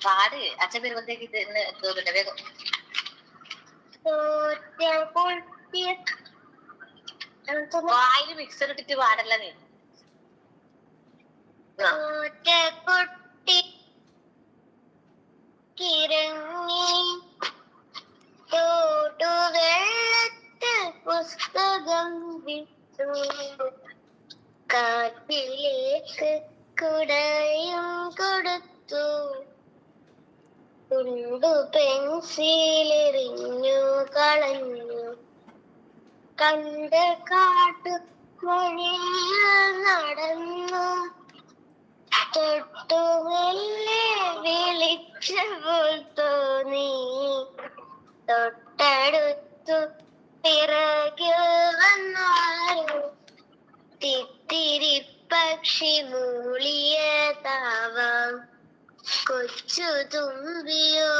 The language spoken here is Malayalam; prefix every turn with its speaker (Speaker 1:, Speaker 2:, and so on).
Speaker 1: പാട് അച്ഛൻ വരുമ്പോഴത്തേക്ക് ഇത് ഇന്ന് തോന്നില്ല വേഗം. വായില് മിക്സർ ഇട്ടിട്ട് പാടല്ല നീ.
Speaker 2: പുസ്തകം വിട്ടു കാറ്റിലേക്ക് കുടയും കൊടുത്തു കൊണ്ടു പെൻസിലെറിഞ്ഞു കളഞ്ഞു കണ്ട കാട്ടു വഴിയിൽ നടന്നു തൊട്ടു മെല്ലെ വിളിച്ചപ്പോൾ തോന്നി തൊട്ടടുത്തു പിറകിൽ വന്നാലും തിത്തിരി പക്ഷി മൂളിയതാവാം കൊച്ചു തുമ്പിയോ